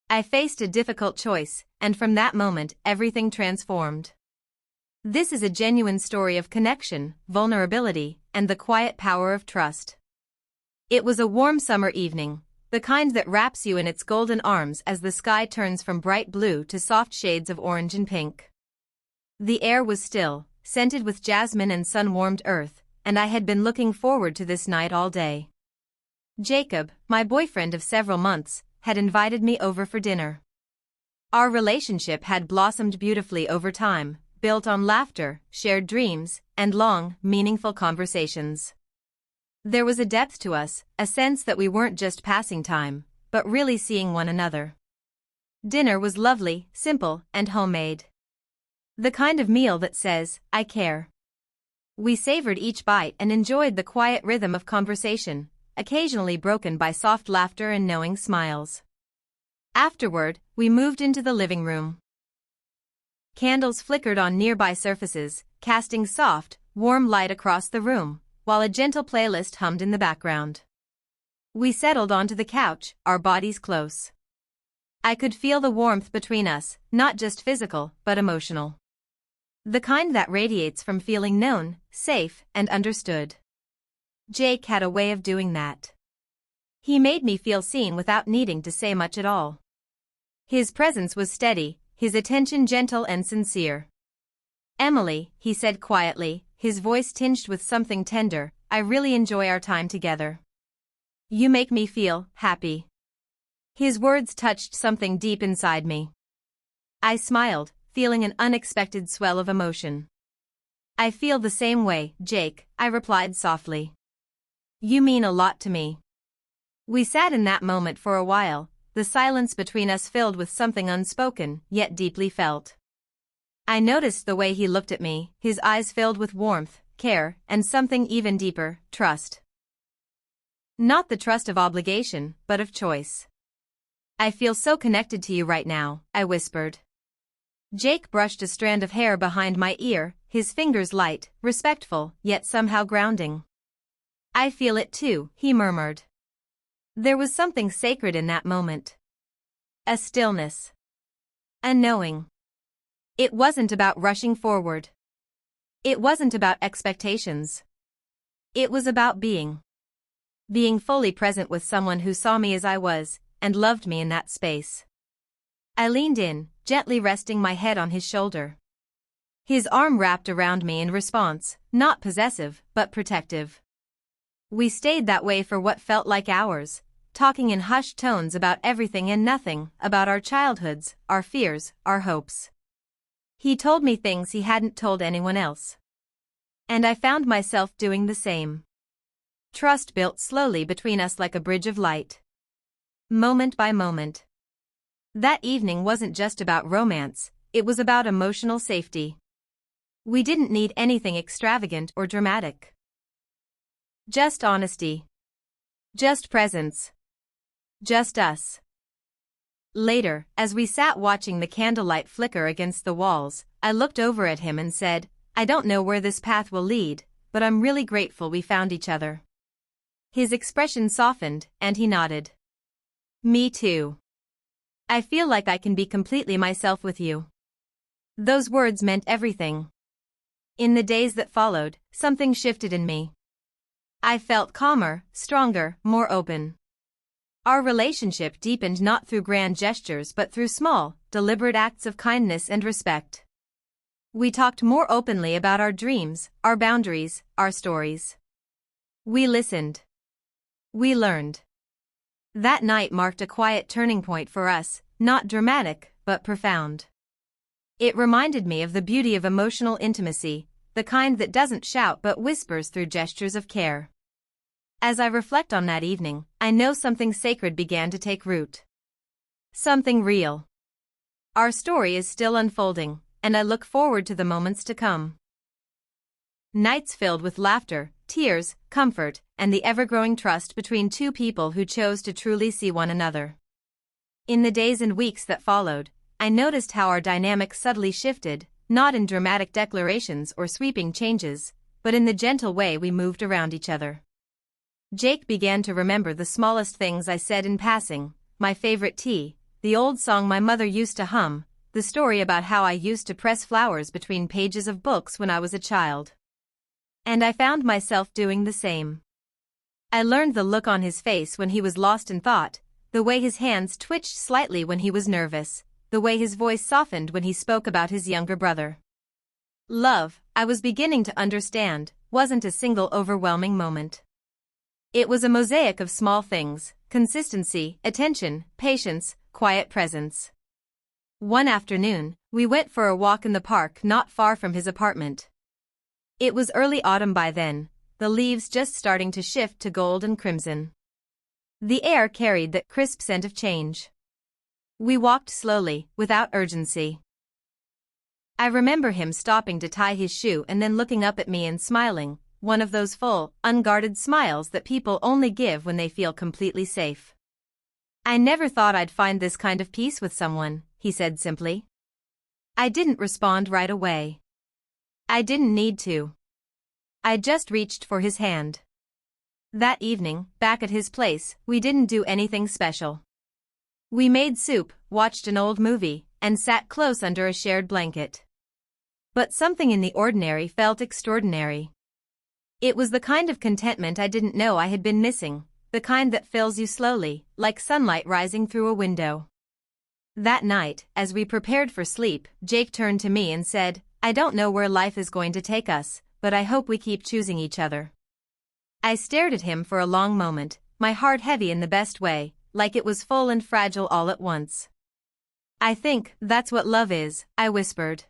I faced a difficult choice, and from that moment, everything transformed. This is a genuine story of connection, vulnerability, and the quiet power of trust. It was a warm summer evening, the kind that wraps you in its golden arms as the sky turns from bright blue to soft shades of orange and pink. The air was still, scented with jasmine and sun-warmed earth, and I had been looking forward to this night all day. Jacob, my boyfriend of several months, had invited me over for dinner. Our relationship had blossomed beautifully over time, built on laughter, shared dreams, and long, meaningful conversations. There was a depth to us, a sense that we weren't just passing time, but really seeing one another. Dinner was lovely, simple, and homemade. The kind of meal that says, "I care." We savored each bite and enjoyed the quiet rhythm of conversation, occasionally broken by soft laughter and knowing smiles. Afterward, we moved into the living room. Candles flickered on nearby surfaces, casting soft, warm light across the room, while a gentle playlist hummed in the background. We settled onto the couch, our bodies close. I could feel the warmth between us, not just physical, but emotional. The kind that radiates from feeling known, safe, and understood. Jake had a way of doing that. He made me feel seen without needing to say much at all. His presence was steady, his attention gentle and sincere. "Emily," he said quietly, his voice tinged with something tender, "I really enjoy our time together. You make me feel happy." His words touched something deep inside me. I smiled, feeling an unexpected swell of emotion. "I feel the same way, Jake," I replied softly. "You mean a lot to me." We sat in that moment for a while, the silence between us filled with something unspoken, yet deeply felt. I noticed the way he looked at me, his eyes filled with warmth, care, and something even deeper, trust. Not the trust of obligation, but of choice. "I feel so connected to you right now," I whispered. Jake brushed a strand of hair behind my ear, his fingers light, respectful, yet somehow grounding. "I feel it too," he murmured. There was something sacred in that moment. A stillness. A knowing. It wasn't about rushing forward. It wasn't about expectations. It was about being. Being fully present with someone who saw me as I was, and loved me in that space. I leaned in, gently resting my head on his shoulder. His arm wrapped around me in response, not possessive, but protective. We stayed that way for what felt like hours, talking in hushed tones about everything and nothing, about our childhoods, our fears, our hopes. He told me things he hadn't told anyone else. And I found myself doing the same. Trust built slowly between us like a bridge of light. Moment by moment. That evening wasn't just about romance, it was about emotional safety. We didn't need anything extravagant or dramatic. Just honesty. Just presence. Just us. Later, as we sat watching the candlelight flicker against the walls, I looked over at him and said, "I don't know where this path will lead, but I'm really grateful we found each other." His expression softened, and he nodded. "Me too. I feel like I can be completely myself with you." Those words meant everything. In the days that followed, something shifted in me. I felt calmer, stronger, more open. Our relationship deepened not through grand gestures but through small, deliberate acts of kindness and respect. We talked more openly about our dreams, our boundaries, our stories. We listened. We learned. That night marked a quiet turning point for us, not dramatic, but profound. It reminded me of the beauty of emotional intimacy, the kind that doesn't shout but whispers through gestures of care. As I reflect on that evening, I know something sacred began to take root. Something real. Our story is still unfolding, and I look forward to the moments to come. Nights filled with laughter, tears, comfort, and the ever-growing trust between two people who chose to truly see one another. In the days and weeks that followed, I noticed how our dynamic subtly shifted, not in dramatic declarations or sweeping changes, but in the gentle way we moved around each other. Jake began to remember the smallest things I said in passing, my favorite tea, the old song my mother used to hum, the story about how I used to press flowers between pages of books when I was a child. And I found myself doing the same. I learned the look on his face when he was lost in thought, the way his hands twitched slightly when he was nervous, the way his voice softened when he spoke about his younger brother. Love, I was beginning to understand, wasn't a single overwhelming moment. It was a mosaic of small things: consistency, attention, patience, quiet presence. One afternoon, we went for a walk in the park not far from his apartment. It was early autumn by then, the leaves just starting to shift to gold and crimson. The air carried that crisp scent of change. We walked slowly, without urgency. I remember him stopping to tie his shoe and then looking up at me and smiling, one of those full, unguarded smiles that people only give when they feel completely safe. "I never thought I'd find this kind of peace with someone," he said simply. I didn't respond right away. I didn't need to. I just reached for his hand. That evening, back at his place, we didn't do anything special. We made soup, watched an old movie, and sat close under a shared blanket. But something in the ordinary felt extraordinary. It was the kind of contentment I didn't know I had been missing, the kind that fills you slowly, like sunlight rising through a window. That night, as we prepared for sleep, Jake turned to me and said, "I don't know where life is going to take us, but I hope we keep choosing each other." I stared at him for a long moment, my heart heavy in the best way, like it was full and fragile all at once. "I think that's what love is," I whispered.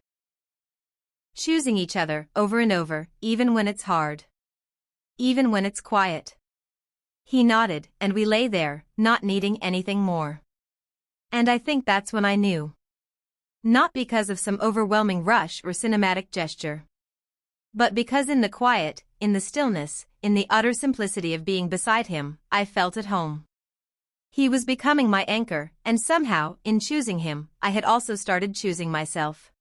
Choosing each other, over and over, even when it's hard. Even when it's quiet. He nodded, and we lay there, not needing anything more. And I think that's when I knew. Not because of some overwhelming rush or cinematic gesture. But because in the quiet, in the stillness, in the utter simplicity of being beside him, I felt at home. He was becoming my anchor, and somehow, in choosing him, I had also started choosing myself.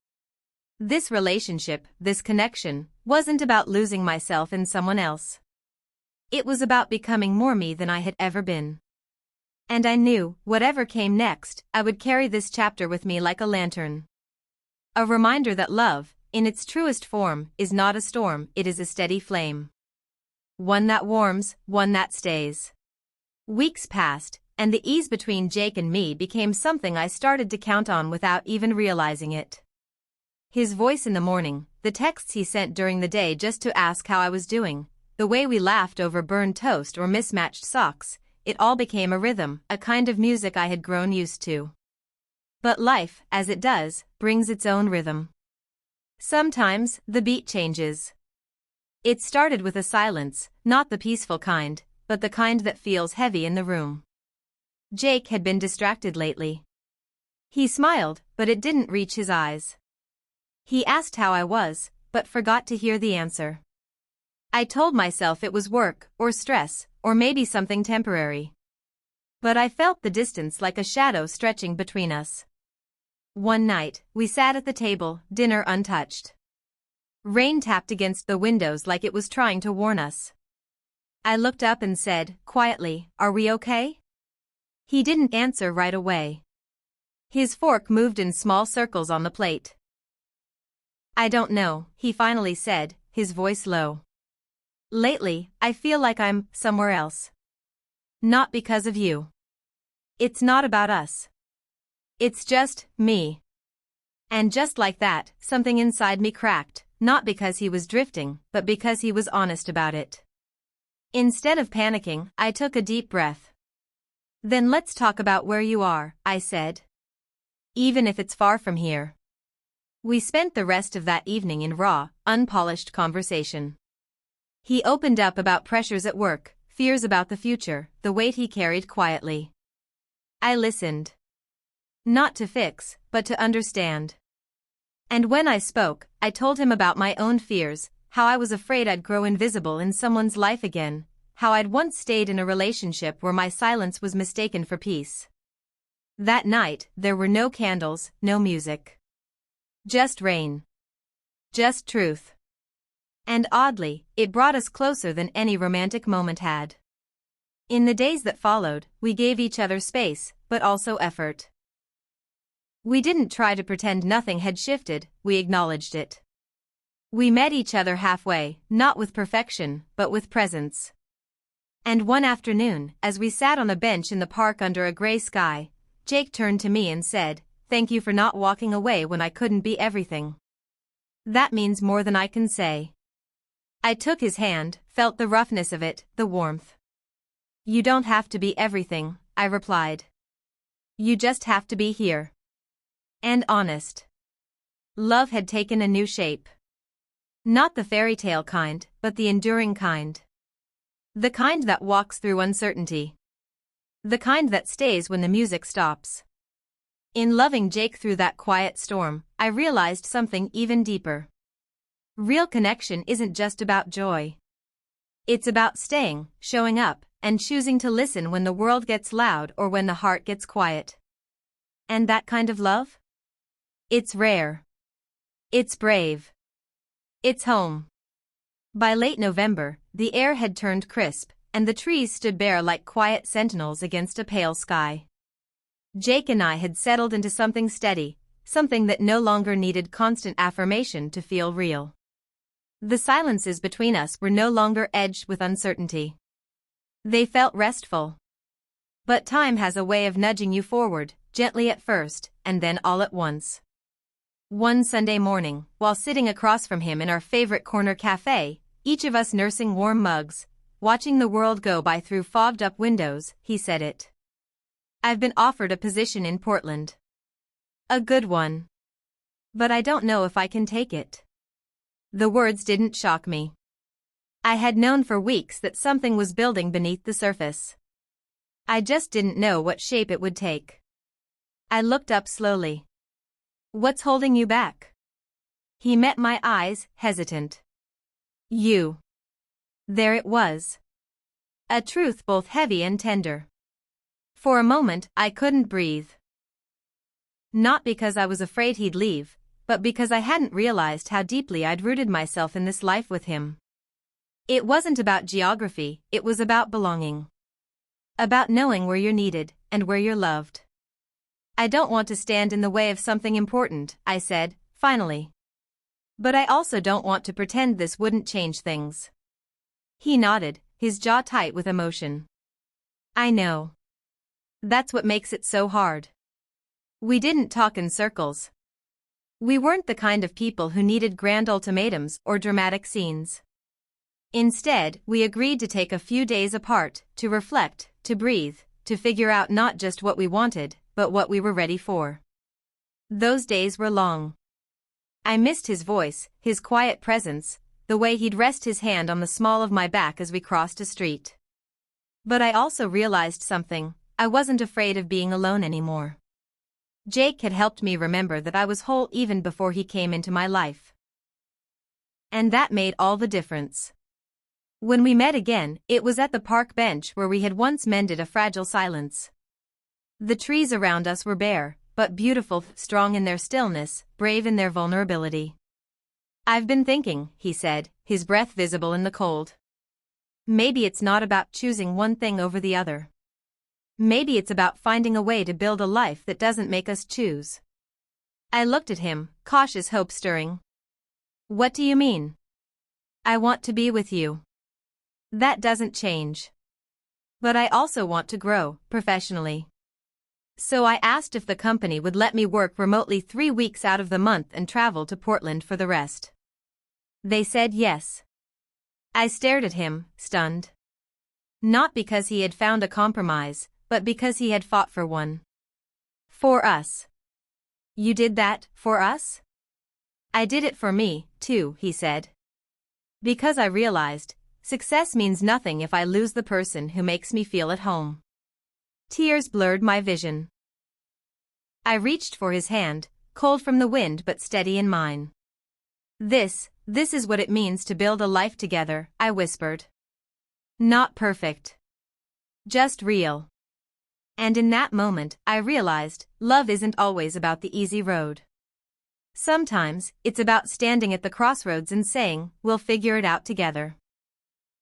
This relationship, this connection, wasn't about losing myself in someone else. It was about becoming more me than I had ever been. And I knew, whatever came next, I would carry this chapter with me like a lantern. A reminder that love, in its truest form, is not a storm, it is a steady flame. One that warms, one that stays. Weeks passed, and the ease between Jake and me became something I started to count on without even realizing it. His voice in the morning, the texts he sent during the day just to ask how I was doing, the way we laughed over burned toast or mismatched socks, it all became a rhythm, a kind of music I had grown used to. But life, as it does, brings its own rhythm. Sometimes, the beat changes. It started with a silence, not the peaceful kind, but the kind that feels heavy in the room. Jake had been distracted lately. He smiled, but it didn't reach his eyes. He asked how I was, but forgot to hear the answer. I told myself it was work, or stress, or maybe something temporary. But I felt the distance like a shadow stretching between us. One night, we sat at the table, dinner untouched. Rain tapped against the windows like it was trying to warn us. I looked up and said, quietly, "Are we okay?" He didn't answer right away. His fork moved in small circles on the plate. "I don't know," he finally said, his voice low. "Lately, I feel like I'm somewhere else. Not because of you. It's not about us. It's just me." And just like that, something inside me cracked, not because he was drifting, but because he was honest about it. Instead of panicking, I took a deep breath. "Then let's talk about where you are," I said. "Even if it's far from here." We spent the rest of that evening in raw, unpolished conversation. He opened up about pressures at work, fears about the future, the weight he carried quietly. I listened. Not to fix, but to understand. And when I spoke, I told him about my own fears, how I was afraid I'd grow invisible in someone's life again, how I'd once stayed in a relationship where my silence was mistaken for peace. That night, there were no candles, no music. Just rain. Just truth. And oddly, it brought us closer than any romantic moment had. In the days that followed, we gave each other space, but also effort. We didn't try to pretend nothing had shifted, we acknowledged it. We met each other halfway, not with perfection, but with presence. And one afternoon, as we sat on a bench in the park under a gray sky, Jake turned to me and said, "Thank you for not walking away when I couldn't be everything. That means more than I can say." I took his hand, felt the roughness of it, the warmth. "You don't have to be everything," I replied. "You just have to be here." And honest. Love had taken a new shape. Not the fairy tale kind, but the enduring kind. The kind that walks through uncertainty. The kind that stays when the music stops. In loving Jake through that quiet storm, I realized something even deeper. Real connection isn't just about joy. It's about staying, showing up, and choosing to listen when the world gets loud or when the heart gets quiet. And that kind of love? It's rare. It's brave. It's home. By late November, the air had turned crisp, and the trees stood bare like quiet sentinels against a pale sky. Jake and I had settled into something steady, something that no longer needed constant affirmation to feel real. The silences between us were no longer edged with uncertainty. They felt restful. But time has a way of nudging you forward, gently at first, and then all at once. One Sunday morning, while sitting across from him in our favorite corner cafe, each of us nursing warm mugs, watching the world go by through fogged-up windows, he said it. "I've been offered a position in Portland. A good one. But I don't know if I can take it." The words didn't shock me. I had known for weeks that something was building beneath the surface. I just didn't know what shape it would take. I looked up slowly. "What's holding you back?" He met my eyes, hesitant. "You." There it was. A truth both heavy and tender. For a moment, I couldn't breathe. Not because I was afraid he'd leave, but because I hadn't realized how deeply I'd rooted myself in this life with him. It wasn't about geography, it was about belonging. About knowing where you're needed, and where you're loved. "I don't want to stand in the way of something important," I said, finally. "But I also don't want to pretend this wouldn't change things." He nodded, his jaw tight with emotion. "I know. That's what makes it so hard." We didn't talk in circles. We weren't the kind of people who needed grand ultimatums or dramatic scenes. Instead, we agreed to take a few days apart, to reflect, to breathe, to figure out not just what we wanted, but what we were ready for. Those days were long. I missed his voice, his quiet presence, the way he'd rest his hand on the small of my back as we crossed a street. But I also realized something. I wasn't afraid of being alone anymore. Jake had helped me remember that I was whole even before he came into my life. And that made all the difference. When we met again, it was at the park bench where we had once mended a fragile silence. The trees around us were bare, but beautiful, strong in their stillness, brave in their vulnerability. "I've been thinking," he said, his breath visible in the cold. "Maybe it's not about choosing one thing over the other. Maybe it's about finding a way to build a life that doesn't make us choose." I looked at him, cautious hope stirring. "What do you mean?" "I want to be with you. That doesn't change. But I also want to grow, professionally. So I asked if the company would let me work remotely 3 weeks out of the month and travel to Portland for the rest. They said yes. I stared at him, stunned. Not because he had found a compromise, but because he had fought for one. For us. "You did that, for us?" "I did it for me, too," he said. "Because I realized, success means nothing if I lose the person who makes me feel at home." Tears blurred my vision. I reached for his hand, cold from the wind but steady in mine. This is what it means to build a life together," I whispered. "Not perfect. Just real." And in that moment, I realized, love isn't always about the easy road. Sometimes, it's about standing at the crossroads and saying, "We'll figure it out together."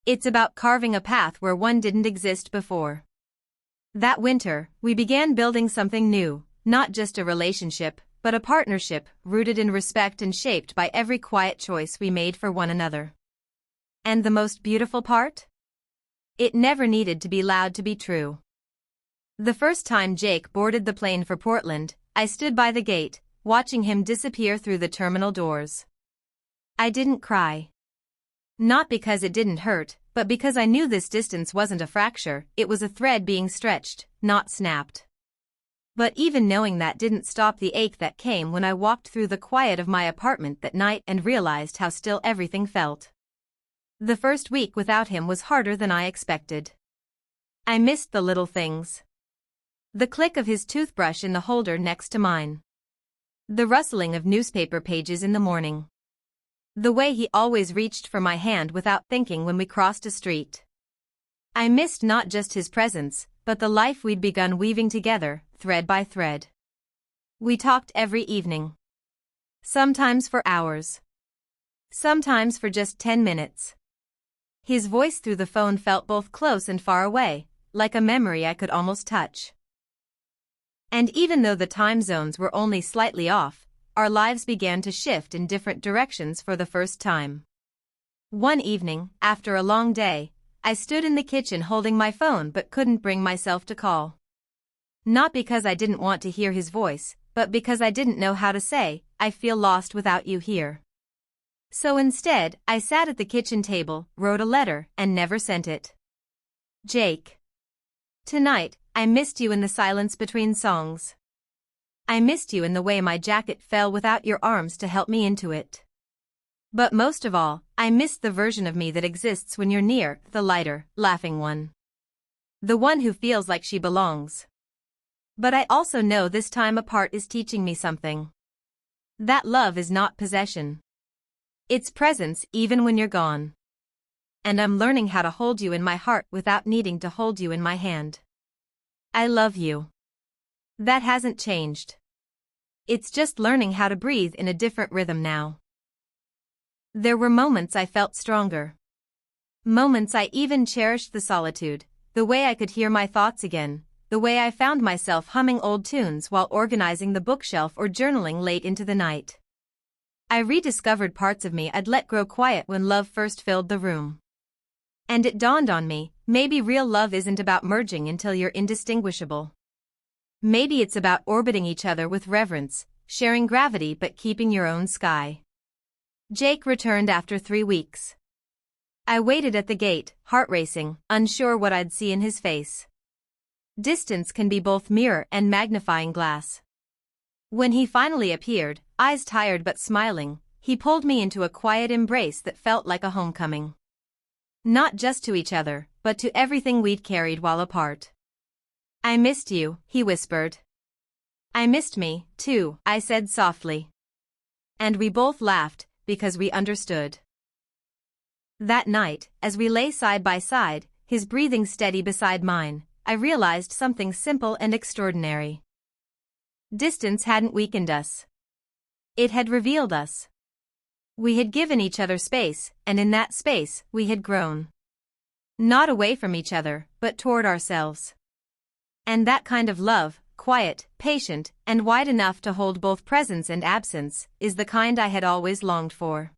It's about carving a path where one didn't exist before. That winter, we began building something new, not just a relationship, but a partnership rooted in respect and shaped by every quiet choice we made for one another. And the most beautiful part? It never needed to be loud to be true. The first time Jake boarded the plane for Portland, I stood by the gate, watching him disappear through the terminal doors. I didn't cry. Not because it didn't hurt, but because I knew this distance wasn't a fracture, it was a thread being stretched, not snapped. But even knowing that didn't stop the ache that came when I walked through the quiet of my apartment that night and realized how still everything felt. The first week without him was harder than I expected. I missed the little things. The click of his toothbrush in the holder next to mine. The rustling of newspaper pages in the morning. The way he always reached for my hand without thinking when we crossed a street. I missed not just his presence, but the life we'd begun weaving together, thread by thread. We talked every evening. Sometimes for hours. Sometimes for just 10 minutes. His voice through the phone felt both close and far away, like a memory I could almost touch. And even though the time zones were only slightly off, our lives began to shift in different directions for the first time. One evening, after a long day, I stood in the kitchen holding my phone but couldn't bring myself to call. Not because I didn't want to hear his voice, but because I didn't know how to say, "I feel lost without you here." So instead, I sat at the kitchen table, wrote a letter, and never sent it. Jake. Tonight, I missed you in the silence between songs. I missed you in the way my jacket fell without your arms to help me into it. But most of all, I missed the version of me that exists when you're near, the lighter, laughing one. The one who feels like she belongs. But I also know this time apart is teaching me something. That love is not possession. It's presence even when you're gone. And I'm learning how to hold you in my heart without needing to hold you in my hand. I love you. That hasn't changed. It's just learning how to breathe in a different rhythm now. There were moments I felt stronger. Moments I even cherished the solitude, the way I could hear my thoughts again, the way I found myself humming old tunes while organizing the bookshelf or journaling late into the night. I rediscovered parts of me I'd let grow quiet when love first filled the room. And it dawned on me, maybe real love isn't about merging until you're indistinguishable. Maybe it's about orbiting each other with reverence, sharing gravity but keeping your own sky. Jake returned after 3 weeks. I waited at the gate, heart racing, unsure what I'd see in his face. Distance can be both mirror and magnifying glass. When he finally appeared, eyes tired but smiling, he pulled me into a quiet embrace that felt like a homecoming. Not just to each other, but to everything we'd carried while apart. I missed you, he whispered. I missed me, too, I said softly. And we both laughed, because we understood. That night, as we lay side by side, his breathing steady beside mine, I realized something simple and extraordinary. Distance hadn't weakened us. It had revealed us. We had given each other space, and in that space, we had grown. Not away from each other, but toward ourselves. And that kind of love, quiet, patient, and wide enough to hold both presence and absence, is the kind I had always longed for.